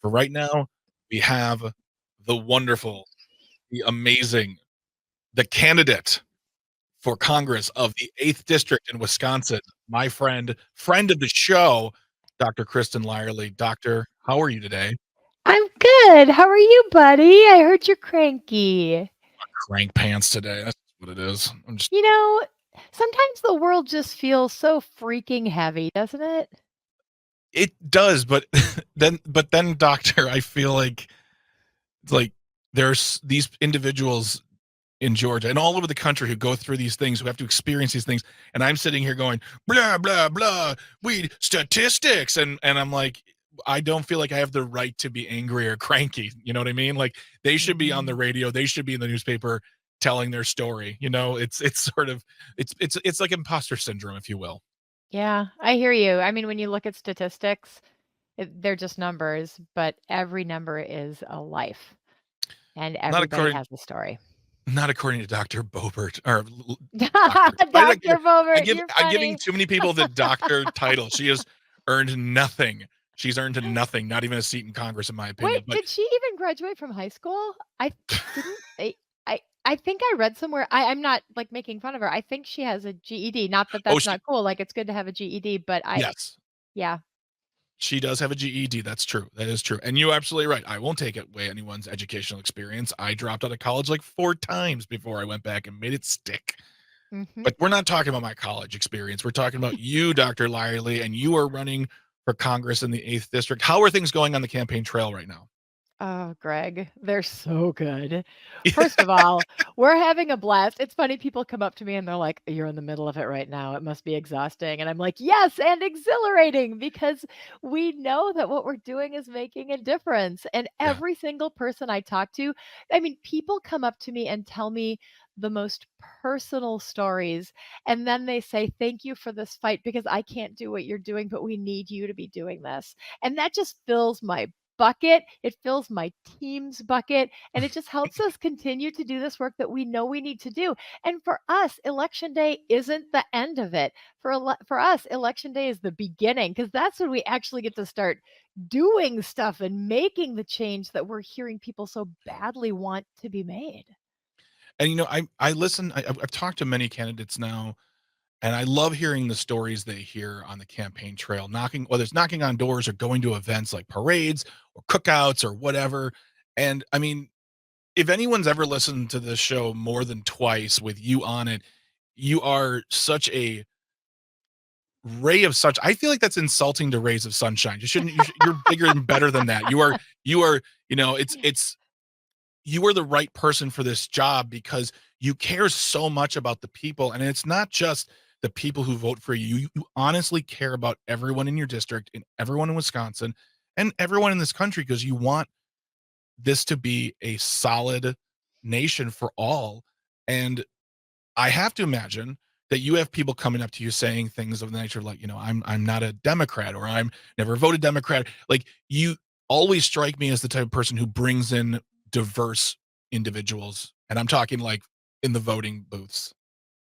For right now, we have the wonderful, the amazing, the candidate for Congress of the 8th District in Wisconsin, my friend of the show, Dr. Kristin Lyerly. Doctor, how are you today? I'm good. How are you, buddy? I heard you're cranky. Crank pants today. That's what it is. You know, sometimes the world just feels so freaking heavy, doesn't it? It does, but then, doctor, I feel like it's like there's these individuals in Georgia and all over the country who go through these things, who have to experience these things. And I'm sitting here going, blah, blah, blah, we statistics. And I'm like, I don't feel like I have the right to be angry or cranky. You know what I mean? Like they should be on the Mhm. radio. They should be in the newspaper telling their story. You know, it's sort of, it's like imposter syndrome, if you will. Yeah, I hear you. I mean, when you look at statistics, they're just numbers, but every number is a life, and Not everybody according, has a story. not according to Dr. Bobert or doctor. Dr. Bovert, you're I'm giving funny. too many people the doctor title. She has earned nothing. She's earned nothing, not even a seat in Congress, in my opinion. Wait, But did she even graduate from high school? I didn't I think I read somewhere I'm not, like, making fun of her. I think she has a GED, not that oh, that's not cool, like, it's good to have a GED, but yes, yeah. she does have a GED. That's true. That is true. And you're absolutely right. I won't take away anyone's educational experience. I dropped out of college like 4 times before I went back and made it stick. Mhm. But we're not talking about my college experience. We're talking about you, Dr. Lyerly, and you are running for Congress in the 8th District. How are things going on the campaign trail right now? Oh, Greg, they're so good. First of all, we're having a blast. It's funny, people come up to me and they're like, "You're in the middle of it right now. It must be exhausting." And I'm like, "Yes, and exhilarating because we know that what we're doing is making a difference." And Yeah. every single person I talk to, I mean, people come up to me and tell me the most personal stories. And then they say, "Thank you for this fight because I can't do what you're doing, but we need you to be doing this." And that just fills my bucket. It fills my team's bucket, and it just helps us continue to do this work that we know we need to do. And for us, election day isn't the end of it. For us, election day is the beginning because that's when we actually get to start doing stuff and making the change that we're hearing people so badly want to be made. And I listen. I've talked to many candidates now, and I love hearing the stories they hear on the campaign trail, knocking, whether it's knocking on doors or going to events like parades or cookouts or whatever. And I mean, if anyone's ever listened to this show more than twice with you on it, you are such a ray of such. I feel like that's insulting to rays of sunshine. You shouldn't. You're bigger and better than that. You are. It's you are the right person for this job because you care so much about the people. And it's not just the people who vote for you. You honestly care about everyone in your district and everyone in Wisconsin and everyone in this country because you want this to be a solid nation for all. And I have to imagine that you have people coming up to you saying things of the nature like, I'm not a Democrat or I'm never voted Democrat. Like you always strike me as the type of person who brings in diverse individuals. And I'm talking like in the voting booths.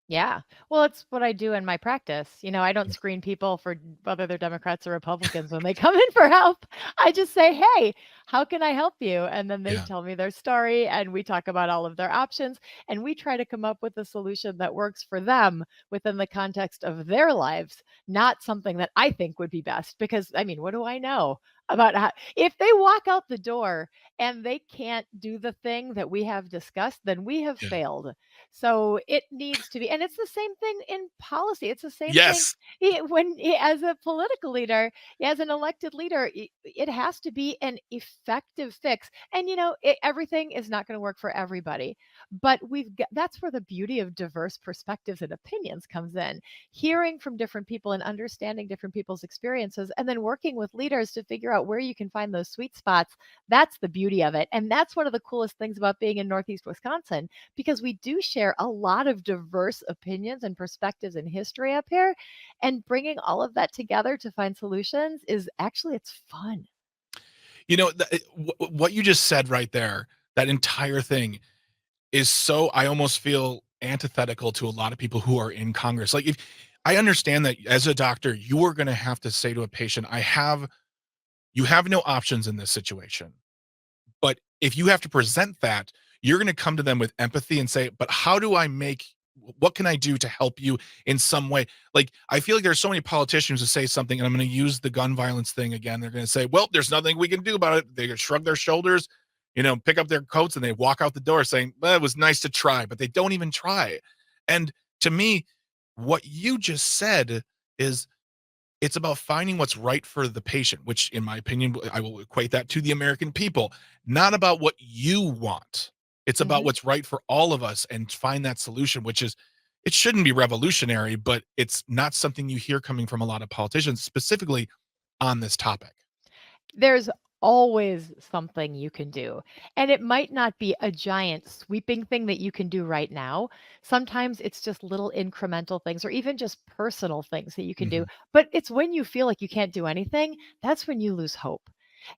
Yeah. Well, it's what I do in my practice. I don't screen people for whether they're Democrats or Republicans when they come in for help. I just say, "Hey, how can I help you?" And then they Yeah. tell me their story and we talk about all of their options and we try to come up with a solution that works for them within the context of their lives, not something that I think would be best because I mean, what do I know about how if they walk out the door and they can't do the thing that we have discussed, then we have Yeah. failed. So it needs to be, and it's the same thing in policy. It's the same thing Yes. as a political leader, as an elected leader, it has to be an effective fix. And everything is not going to work for everybody, but that's where the beauty of diverse perspectives and opinions comes in. Hearing from different people and understanding different people's experiences, and then working with leaders to figure out where you can find those sweet spots. That's the beauty of it. And that's one of the coolest things about being in Northeast Wisconsin because we do share a lot of diverse opinions and perspectives and history up here. And bringing all of that together to find solutions is actually, it's fun. What you just said right there, that entire thing is so, I almost feel antithetical to a lot of people who are in Congress. Like if I understand that as a doctor, you are going to have to say to a patient, I have You have no options in this situation. But if you have to present that, you're going to come to them with empathy and say, but how do I make, what can I do to help you in some way? Like, I feel like there's so many politicians who say something, and I'm going to use the gun violence thing again. They're going to say, well, there's nothing we can do about it. They shrug their shoulders, pick up their coats, and they walk out the door saying, well, it was nice to try, but they don't even try. And to me, what you just said is, it's about finding what's right for the patient, which in my opinion, I will equate that to the American people, not about what you want. It's about Mhm. what's right for all of us and find that solution, which is, it shouldn't be revolutionary, but it's not something you hear coming from a lot of politicians, specifically on this topic. There's always something you can do. And it might not be a giant sweeping thing that you can do right now. Sometimes it's just little incremental things or even just personal things that you can do. Mhm. But it's when you feel like you can't do anything, that's when you lose hope.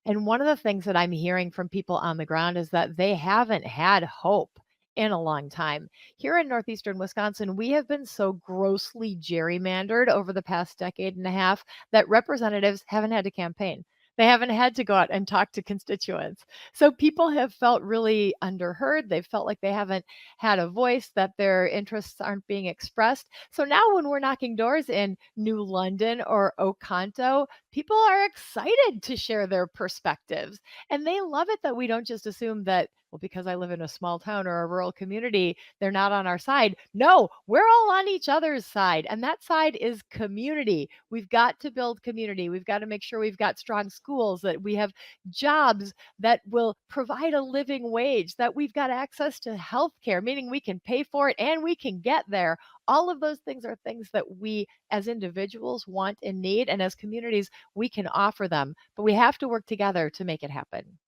And one of the things that I'm hearing from people on the ground is that they haven't had hope in a long time. Here in northeastern Wisconsin, we have been so grossly gerrymandered over the past decade and a half that representatives haven't had to campaign. They haven't had to go out and talk to constituents. So people have felt really underheard. They've felt like they haven't had a voice, that their interests aren't being expressed. So now when we're knocking doors in New London or Oconto, people are excited to share their perspectives. And they love it that we don't just assume that, well, because I live in a small town or a rural community, they're not on our side. No, we're all on each other's side. And that side is community. We've got to build community. We've got to make sure we've got strong schools, that we have jobs that will provide a living wage, that we've got access to health care, meaning we can pay for it and we can get there. All of those things are things that we as individuals want and need. And as communities, we can offer them, but we have to work together to make it happen.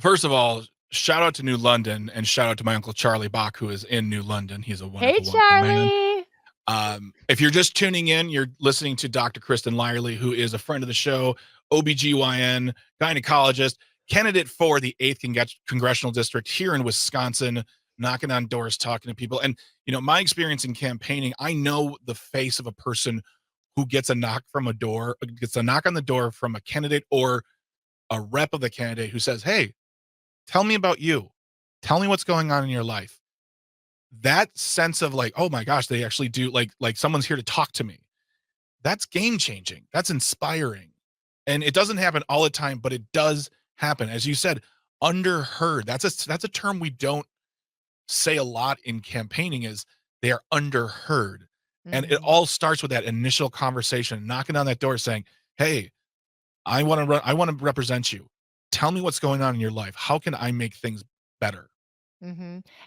First of all, shout out to New London and shout out to my uncle Charlie Bach, who is in New London. He's a Hey, wonderful, wonderful man. Charlie. If you're just tuning in, you're listening to Dr. Kristin Lyerly, who is a friend of the show, OBGYN, gynecologist, candidate for the 8th Congressional District here in Wisconsin, knocking on doors, talking to people. And, my experience in campaigning, I know the face of a person who gets a knock on the door from a candidate or a rep of the candidate who says, hey, tell me about you. Tell me what's going on in your life. That sense of like, oh my gosh, they actually do, like someone's here to talk to me. That's game changing. That's inspiring. And it doesn't happen all the time, but it does happen. As you said, underheard. That's a term we don't say a lot in campaigning, is they are underheard. And it Mhm. all starts with that initial conversation, knocking on that door saying, hey, I want to represent you. Tell me what's going on in your life. How can I make things better?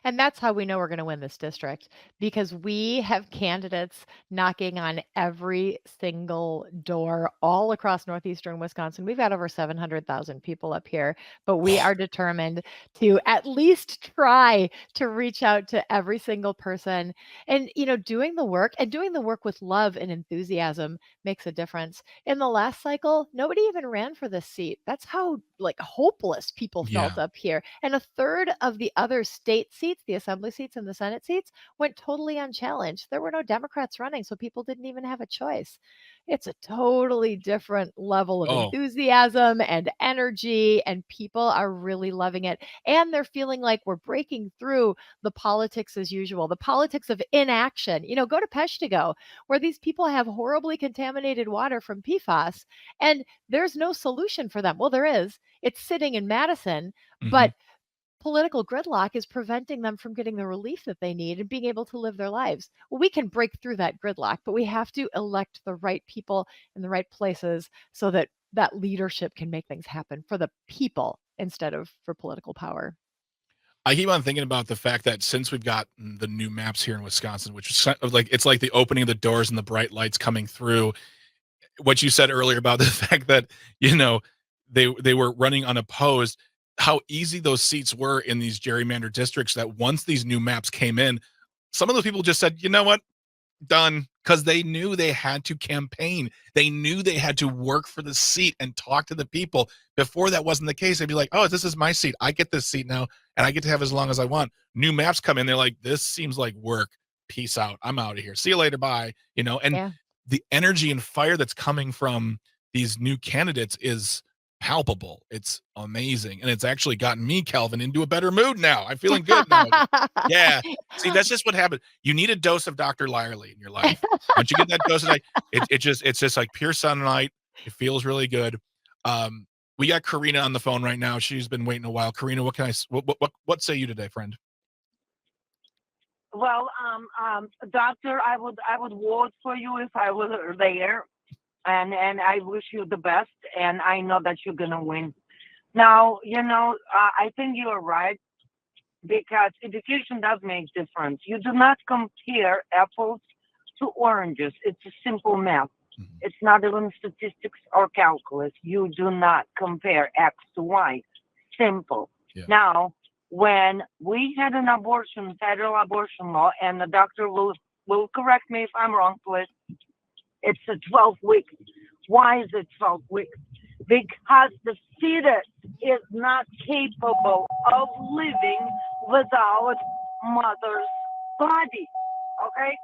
And that's how we know we're going to win this district, because we have candidates knocking on every single door all across northeastern Wisconsin. We've got over 700,000 people up here, but we are determined to at least try to reach out to every single person. And, doing the work and doing the work with love and enthusiasm makes a difference. In the last cycle, nobody even ran for this seat. That's how like hopeless people felt Yeah. up here. And a third of the other state seats, the assembly seats and the Senate seats, went totally unchallenged. There were no Democrats running, so people didn't even have a choice. It's a totally different level of Oh, enthusiasm and energy, and people are really loving it. And they're feeling like we're breaking through the politics as usual, the politics of inaction. Go to Peshtigo, where these people have horribly contaminated water from PFAS, and there's no solution for them. Well, there is. It's sitting in Madison, mhm. but political gridlock is preventing them from getting the relief that they need and being able to live their lives. Well, we can break through that gridlock, but we have to elect the right people in the right places so that that leadership can make things happen for the people instead of for political power. I keep on thinking about the fact that since we've got the new maps here in Wisconsin, which is like, it's like the opening of the doors and the bright lights coming through. What you said earlier about the fact that, you know, they were running unopposed, how easy those seats were in these gerrymandered districts, that once these new maps came in, some of those people just said, you know what, done, because they knew they had to campaign. They knew they had to work for the seat and talk to the people. Before that wasn't the case. They'd be like, oh, this is my seat. I get this seat now, and I get to have as long as I want. New maps come in. They're like, this seems like work. Peace out. I'm out of here. See you later. Bye. And Yeah. the energy and fire that's coming from these new candidates is palpable. It's amazing. And it's actually gotten me, Calvin, into a better mood now. I'm feeling good now. Yeah. See, that's just what happened. You need a dose of Dr. Lyerly in your life. Once you get that dose of night, it's just like pure sunlight. It feels really good. We got Karina on the phone right now. She's been waiting a while. Karina, what say you today, friend? Well, doctor, I would vote for you if I was there, and I wish you the best, and I know that you're gonna win. Now, I think you are right because education does make difference. You do not compare apples to oranges. It's a simple math. Mhm. It's not even statistics or calculus. You do not compare X to Y. Simple. Yeah. Now, when we had an abortion, federal abortion law, and the doctor will correct me if I'm wrong, please. It's a 12 weeks. Why is it 12 weeks? Because the fetus is not capable of living without mother's body. Okay?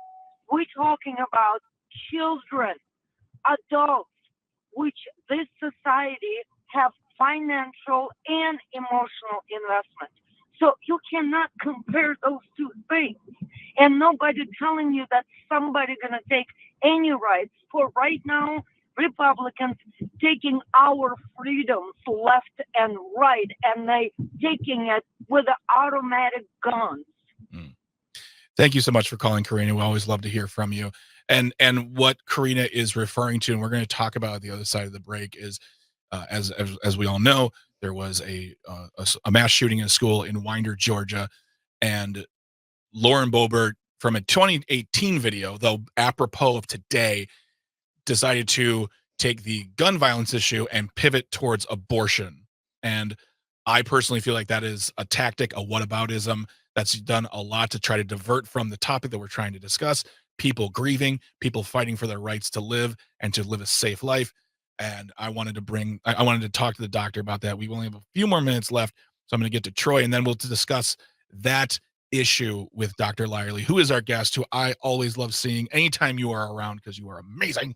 We're talking about children, adults, which this society have financial and emotional investment. So you cannot compare those two things. And nobody telling you that somebody gonna take any rights. For right now, Republicans taking our freedoms left and right, and they taking it with the automatic guns. Thank you so much for calling, Karina. We always love to hear from you. And what Karina is referring to, and we're going to talk about the other side of the break, is as we all know, there was a mass shooting in a school in Winder, Georgia, and Lauren Boebert, from a 2018 video, though apropos of today, decided to take the gun violence issue and pivot towards abortion. And I personally feel like that is a tactic, a whataboutism that's done a lot to try to divert from the topic that we're trying to discuss. People grieving, people fighting for their rights to live and to live a safe life. And I wanted to talk to the doctor about that. We only have a few more minutes left, so I'm going to get to Troy, and then we'll discuss that issue with Dr. Lyerly, who is our guest, who I always love seeing anytime you are around because you are amazing.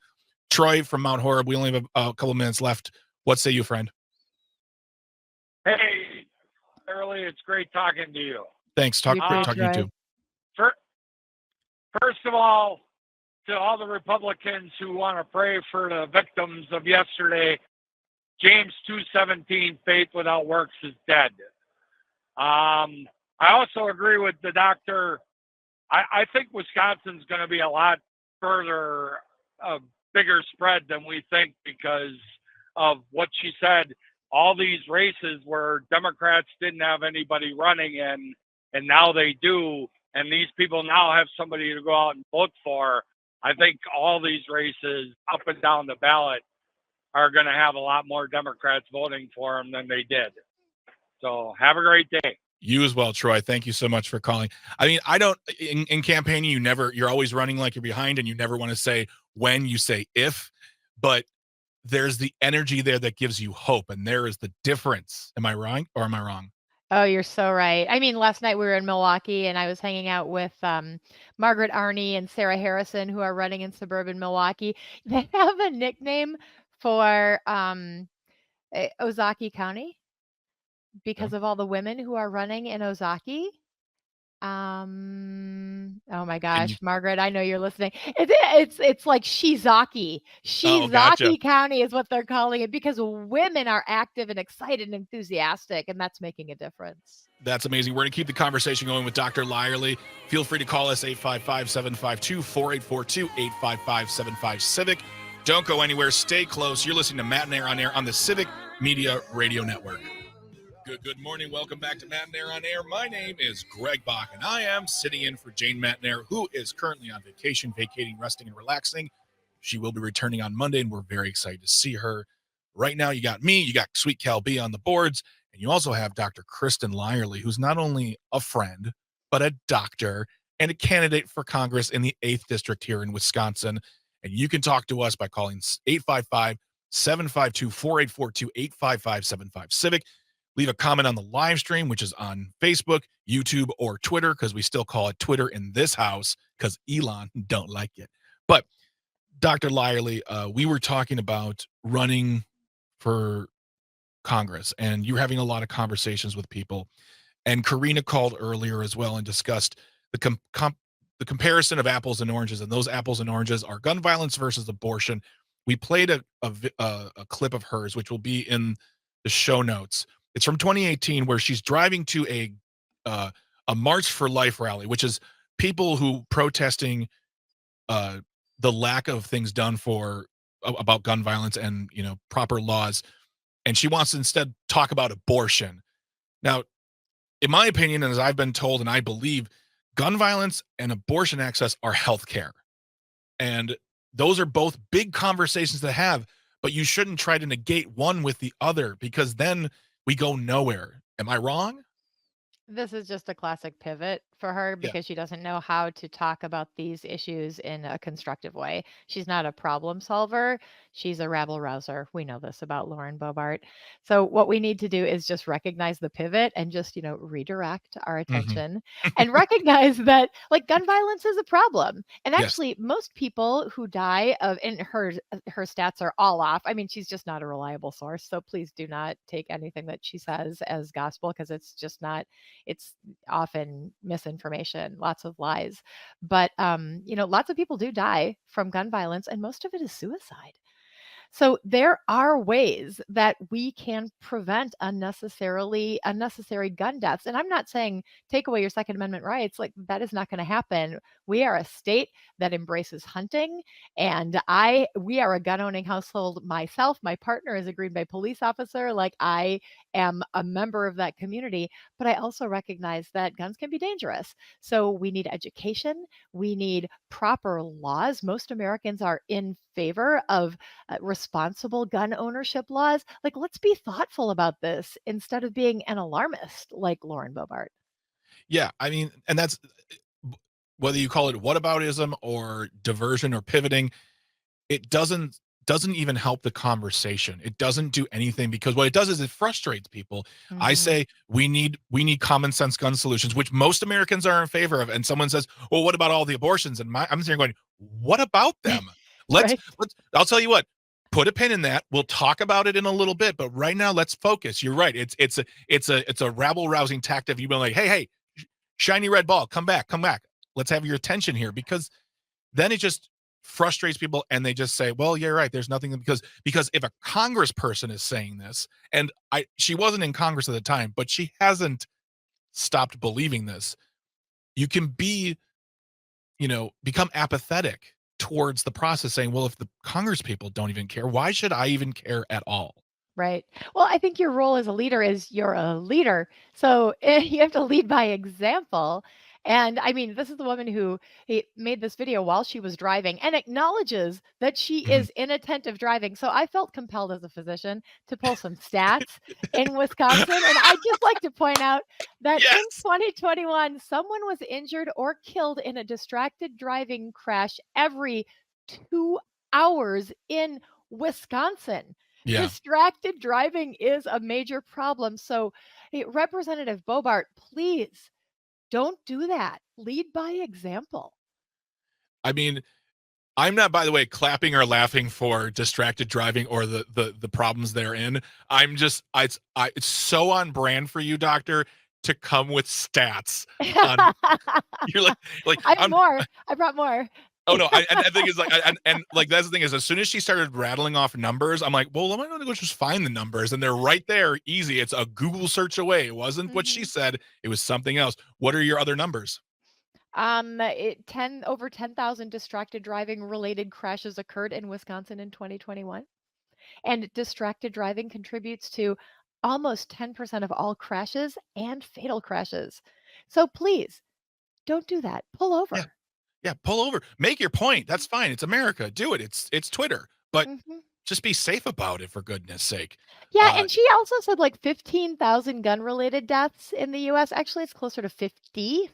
Troy from Mount Horeb. We only have a couple minutes left. What say you, friend? Hey, Lyerly, it's great talking to you. Thanks. Talking to you too. First of all, to all the Republicans who want to pray for the victims of yesterday, James 2:17, faith without works is dead. I also agree with the doctor. I think Wisconsin's going to be a lot further, bigger spread than we think because of what she said. All these races where Democrats didn't have anybody running in, and now they do, and these people now have somebody to go out and vote for. I think all these races up and down the ballot are going to have a lot more Democrats voting for them than they did. So have a great day. You as well, Troy. Thank you so much for calling. I mean, I don't, in campaigning, you're always running like you're behind, and you never want to say when, you say if, but there's the energy there that gives you hope, and there is the difference. Am I right or am I wrong? Oh, you're so right. I mean, last night we were in Milwaukee and I was hanging out with Margaret Arney and Sarah Harrison, who are running in suburban Milwaukee. They have a nickname for Ozaki County because of all the women who are running in Ozaki. Oh my gosh, Margaret, I know you're listening. It's like Shizaki. Shizaki gotcha. County is what they're calling it because women are active and excited and enthusiastic, and that's making a difference. That's amazing. We're going to keep the conversation going with Dr. Lyerly. Feel free to call us 855-752-4842, 855-75-CIVIC. Don't go anywhere. Stay close. You're listening to Matenaer on Air on the Civic Media Radio Network. Good morning. Welcome back to Matenaer on Air. My name is Greg Bach, and I am sitting in for Jane Matenaer, who is currently on vacation, vacating, resting, and relaxing. She will be returning on Monday, and we're very excited to see her. Right now, you got me, you got Sweet Cal B on the boards, and you also have Dr. Kristin Lyerly, who's not only a friend, but a doctor and a candidate for Congress in the 8th District here in Wisconsin. And you can talk to us by calling 855-752-4842, 855-75-CIVIC. Leave a comment on the live stream, which is on Facebook, YouTube, or Twitter, because we still call it Twitter in this house because Elon don't like it. But Dr. Lyerly, we were talking about running for Congress, and you're having a lot of conversations with people. And Karina called earlier as well and discussed the comparison of apples and oranges, and those apples and oranges are gun violence versus abortion. We played a clip of hers, which will be in the show notes. It's from 2018, where she's driving to a March for Life rally, which is people who protesting uh, the lack of things done about gun violence and proper laws. And she wants to instead talk about abortion. Now, in my opinion, and as I've been told and I believe, gun violence and abortion access are healthcare. And those are both big conversations to have, but you shouldn't try to negate one with the other, because then we go nowhere. Am I wrong? This is just a classic pivot for her Yeah. because she doesn't know how to talk about these issues in a constructive way. She's not a problem solver. She's a rabble rouser. We know this about Lauren Boebert. So what we need to do is just recognize the pivot and just, redirect our Mhm. attention and recognize that like gun violence is a problem. And Yes. actually most people who die of, and her stats are all off. I mean, she's just not a reliable source. So please do not take anything that she says as gospel, because it's just not. It's often misinformation, lots of lies. But lots of people do die from gun violence, and most of it is suicide. So there are ways that we can prevent unnecessary gun deaths. And I'm not saying take away your Second Amendment rights. Like, that is not going to happen. We are a state that embraces hunting, and we are a gun owning household. Myself, my partner is a Green Bay police officer. Like, I am a member of that community, but I also recognize that guns can be dangerous. So we need education. We need proper laws. Most Americans are in favor of responsible gun ownership laws. Like, let's be thoughtful about this instead of being an alarmist like Lauren Boebert. Yeah, I mean, and that's whether you call it whataboutism or diversion or pivoting, it doesn't even help the conversation. It doesn't do anything, because what it does is it frustrates people. I Mhm. say we need common sense gun solutions, which most Americans are in favor of, and someone says, "Well, what about all the abortions?" And I'm sitting there going, "What about them? Let's Right. let's I'll tell you what. Put a pin in that. We'll talk about it in a little bit, but right now let's focus." You're right. It's a rabble rousing tactic. You've been like, "Hey, shiny red ball, come back, come back. Let's have your attention here," because then it just frustrates people, and they just say, "Well, you're right. There's nothing," because if a congressperson is saying this, and she wasn't in Congress at the time, but she hasn't stopped believing this. You can become apathetic towards the process, saying, "Well, if the Congress people don't even care, why should I even care at all?" Right. Well, I think your role as a leader is you're a leader. So you have to lead by example. And I mean, this is the woman who made this video while she was driving and acknowledges that she Mhm. is inattentive driving. So I felt compelled as a physician to pull some stats in Wisconsin. And I'd just like to point out that in Yes. 2021, someone was injured or killed in a distracted driving crash every 2 hours in Wisconsin. Yeah. Distracted driving is a major problem. So, Representative Boebert, please don't do that. Lead by example. I mean, I'm not, by the way, clapping or laughing for distracted driving or the problems therein. I'm just it's so on brand for you, doctor, to come with stats on. You're like I have more. I brought more. oh no, and the thing is like and like that's the thing is, as soon as she started rattling off numbers, I'm like, well, am I going to go just find the numbers? And they're right there, easy. It's a Google search away. It wasn't what she Mhm. said. It was something else. What are your other numbers? Over 10,000 distracted driving related crashes occurred in Wisconsin in 2021. And distracted driving contributes to almost 10% of all crashes and fatal crashes. So please don't do that. Pull Yeah, over. yeah. Pull over. Make your point. That's fine. It's America. Do it. It's Twitter. But Mhm. just be safe about it, for goodness sake. Yeah, Uh, and she also said like 15,000 gun-related deaths in the US. Actually, it's closer to 50.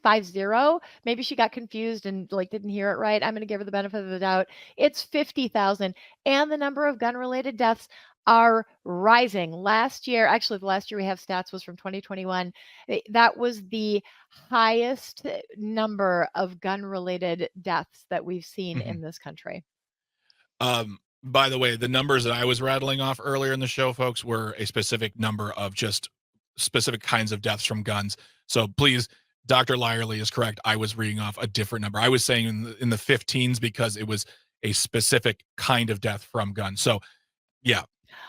Maybe she got confused and like didn't hear it right. I'm going to give her the benefit of the doubt. It's 50,000, and the number of gun-related deaths are rising. Last year, actually the last year we have stats was from 2021. That was the highest number of gun-related deaths that we've seen mhm. in this country. By the way, the numbers that I was rattling off earlier in the show, folks, were a specific number of just specific kinds of deaths from guns. So please, Dr. Lyerly is correct. I was reading off a different number. I was saying in the 15s because it was a specific kind of death from guns. So yeah,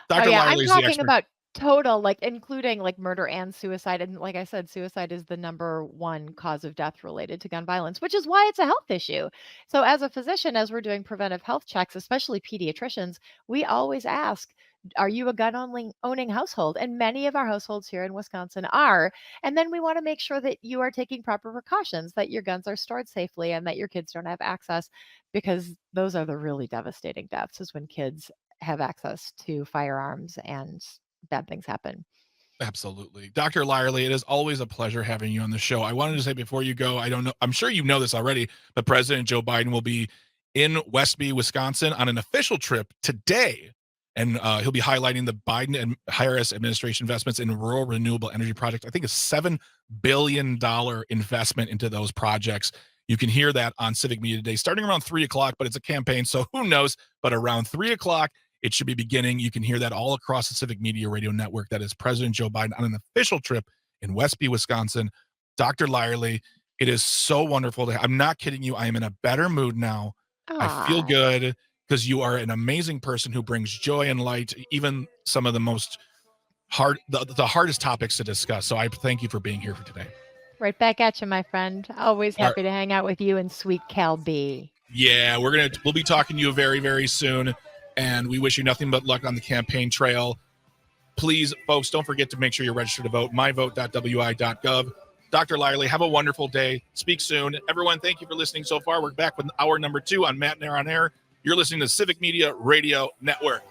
Dr. Yeah, Lyerly I'm is the talking expert. about total, like including like murder and suicide. And like I said, suicide is the number one cause of death related to gun violence, which is why it's a health issue. So as a physician, as we're doing preventive health checks, especially pediatricians, we always ask, are you a owning household? And many of our households here in Wisconsin are. And then we want to make sure that you are taking proper precautions, that your guns are stored safely and that your kids don't have access, because those are the really devastating deaths, is when kids have access to firearms and bad things happen. Absolutely. Dr. Lyerly, it is always a pleasure having you on the show. I wanted to say before you go, I don't know, I'm sure you know this already, but President Joe Biden will be in Westby, Wisconsin on an official trip today. And he'll be highlighting the Biden and Harris administration investments in rural renewable energy projects. I think a $7 billion investment into those projects. You can hear that on Civic Media today, starting around 3 o'clock, but it's a campaign, so who knows? But around 3 o'clock, it should be beginning. You can hear that all across the Civic Media Radio Network. That is President Joe Biden on an official trip in Westby, Wisconsin. Dr. Lyerly, it is so wonderful I'm not kidding you. I am in a better mood now. I feel good because you are an amazing person who brings joy and light, even some of the most the hardest topics to discuss. So I thank you for being here for today. Right back at you, my friend. Always happy to hang out with you and sweet Cal B. Yeah, we'll be talking to you very, very soon. And we wish you nothing but luck on the campaign trail. Please, folks, don't forget to make sure you're registered to vote. myvote.wi.gov. Dr. Lyerly, have a wonderful day. Speak soon. Everyone, thank you for listening so far. We're back with hour number 2 on Matenaer on Air. You're listening to Civic Media Radio Network.